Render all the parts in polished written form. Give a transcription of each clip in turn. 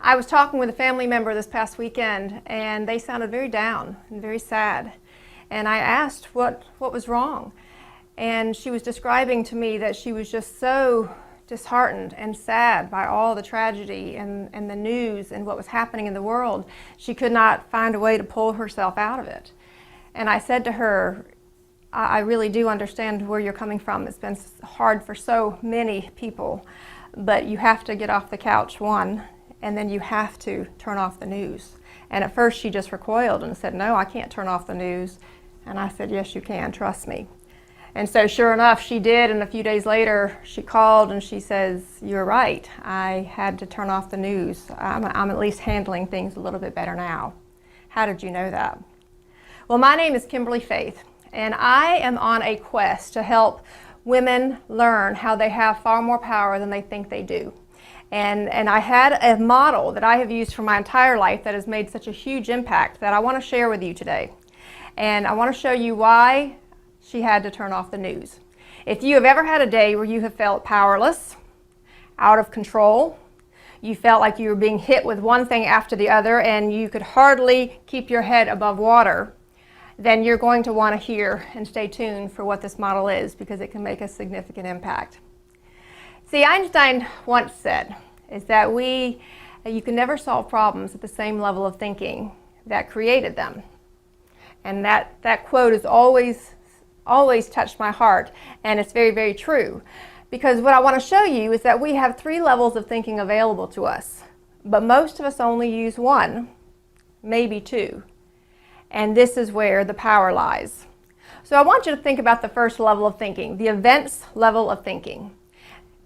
I was talking with a family member this past weekend, and they sounded very down and very sad. And I asked what was wrong. And she was describing to me that she was just so disheartened and sad by all the tragedy and the news and what was happening in the world. She could not find a way to pull herself out of it. And I said to her, I really do understand where you're coming from. It's been hard for so many people, but you have to get off the couch, one, and then you have to turn off the news. And at first she just recoiled and said, no, I can't turn off the news. And I said, yes, you can, trust me. And so sure enough, she did, and a few days later she called and she says, you're right, I had to turn off the news. I'm at least handling things a little bit better now. How did you know that? Well, my name is Kimberly Faith, and I am on a quest to help women learn how they have far more power than they think they do. And I had a model that I have used for my entire life that has made such a huge impact that I want to share with you today. And I want to show you why she had to turn off the news. If you have ever had a day where you have felt powerless, out of control, you felt like you were being hit with one thing after the other and you could hardly keep your head above water, then you're going to want to hear and stay tuned for what this model is, because it can make a significant impact. See, Einstein once said is that you can never solve problems at the same level of thinking that created them. And that quote has always touched my heart, and it's very, very true. Because what I want to show you is that we have 3 levels of thinking available to us, but most of us only use 1, maybe 2. And this is where the power lies. So I want you to think about the first level of thinking, the events level of thinking.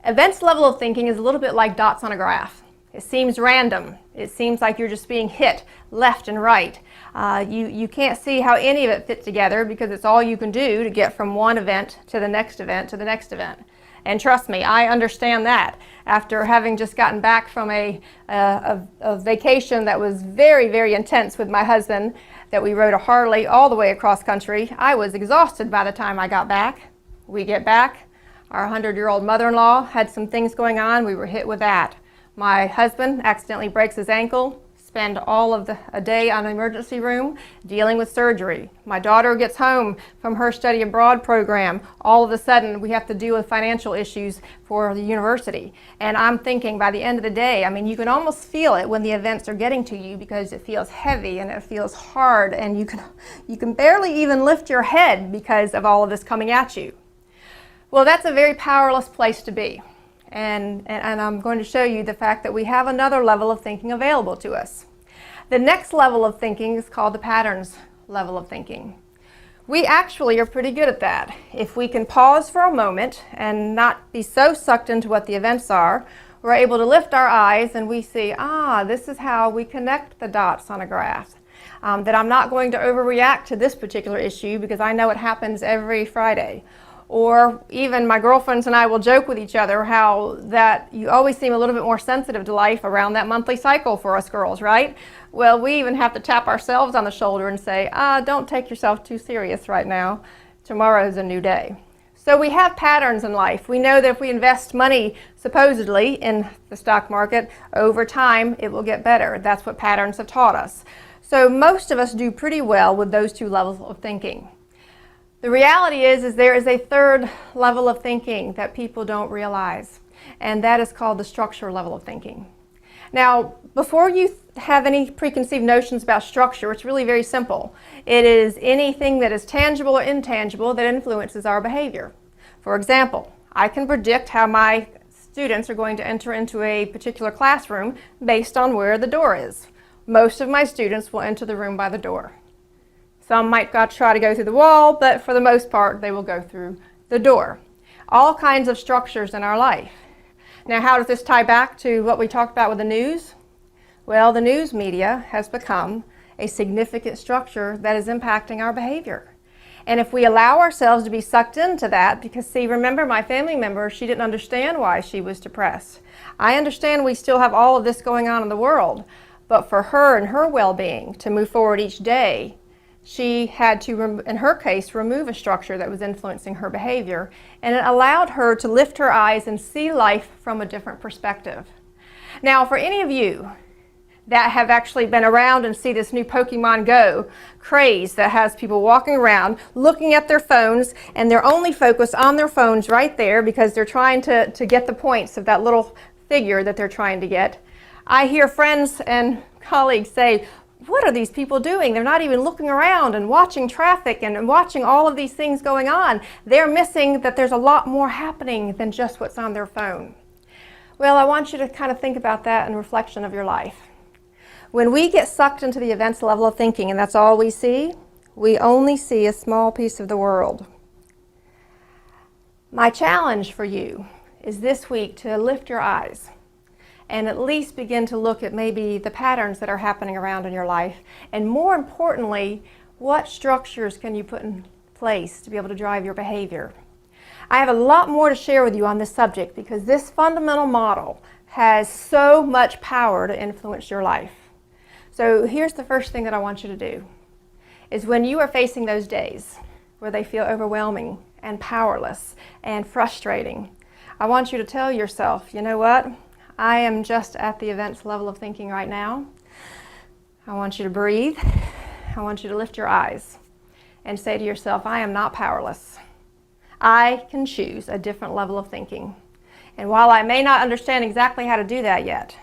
Events level of thinking is a little bit like dots on a graph. It seems random. It seems like you're just being hit left and right. You can't see how any of it fits together because it's all you can do to get from one event to the next event to the next event. And trust me, I understand that. After having just gotten back from a vacation that was very, very intense with my husband, that we rode a Harley all the way across country, I was exhausted by the time I got back. We get back. Our 100-year-old mother-in-law had some things going on. We were hit with that. My husband accidentally breaks his ankle, spend all of a day on the emergency room dealing with surgery. My daughter gets home from her study abroad program. All of a sudden, we have to deal with financial issues for the university. And I'm thinking by the end of the day, I mean, you can almost feel it when the events are getting to you because it feels heavy and it feels hard, and you can barely even lift your head because of all of this coming at you. Well, that's a very powerless place to be. And I'm going to show you the fact that we have another level of thinking available to us. The next level of thinking is called the patterns level of thinking. We actually are pretty good at that. If we can pause for a moment and not be so sucked into what the events are, we're able to lift our eyes and we see, this is how we connect the dots on a graph. That I'm not going to overreact to this particular issue because I know it happens every Friday. Or even my girlfriends and I will joke with each other how that you always seem a little bit more sensitive to life around that monthly cycle for us girls, right? Well, we even have to tap ourselves on the shoulder and say, don't take yourself too serious right now. Tomorrow is a new day. So we have patterns in life. We know that if we invest money, supposedly, in the stock market, over time, it will get better. That's what patterns have taught us. So most of us do pretty well with those 2 levels of thinking. The reality is there is a 3rd level of thinking that people don't realize, and that is called the structure level of thinking. Now, before you have any preconceived notions about structure, it's really very simple. It is anything that is tangible or intangible that influences our behavior. For example, I can predict how my students are going to enter into a particular classroom based on where the door is. Most of my students will enter the room by the door. Some might try to go through the wall, but for the most part, they will go through the door. All kinds of structures in our life. Now, how does this tie back to what we talked about with the news? Well, the news media has become a significant structure that is impacting our behavior. And if we allow ourselves to be sucked into that, because see, remember my family member, she didn't understand why she was depressed. I understand we still have all of this going on in the world, but for her and her well-being to move forward each day, she had to, in her case, remove a structure that was influencing her behavior, and it allowed her to lift her eyes and see life from a different perspective. Now, for any of you that have actually been around and see this new Pokemon Go craze that has people walking around looking at their phones, and they're only focused on their phones right there because they're trying to get the points of that little figure that they're trying to get. I hear friends and colleagues say, what are these people doing? They're not even looking around and watching traffic and watching all of these things going on. They're missing that there's a lot more happening than just what's on their phone. Well, I want you to kind of think about that in reflection of your life. When we get sucked into the events level of thinking and that's all we see, we only see a small piece of the world. My challenge for you is this week to lift your eyes and at least begin to look at maybe the patterns that are happening around in your life, and more importantly, what structures can you put in place to be able to drive your behavior. I have a lot more to share with you on this subject because this fundamental model has so much power to influence your life. So here's the first thing that I want you to do, is when you are facing those days where they feel overwhelming and powerless and frustrating, I want you to tell yourself, you know what? I am just at the events level of thinking right now. I want you to breathe. I want you to lift your eyes and say to yourself, I am not powerless. I can choose a different level of thinking. And while I may not understand exactly how to do that yet,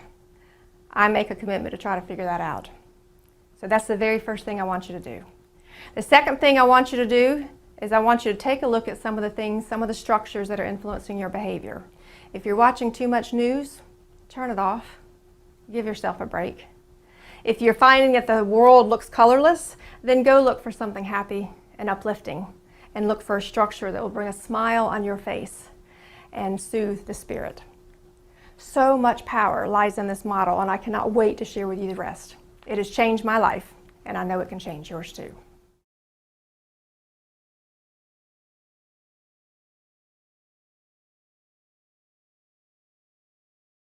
I make a commitment to try to figure that out. So that's the very first thing I want you to do. The second thing I want you to do is I want you to take a look at some of the things, some of the structures that are influencing your behavior. If you're watching too much news, turn it off. Give yourself a break. If you're finding that the world looks colorless, then go look for something happy and uplifting, and look for a structure that will bring a smile on your face and soothe the spirit. So much power lies in this model, and I cannot wait to share with you the rest. It has changed my life, and I know it can change yours too.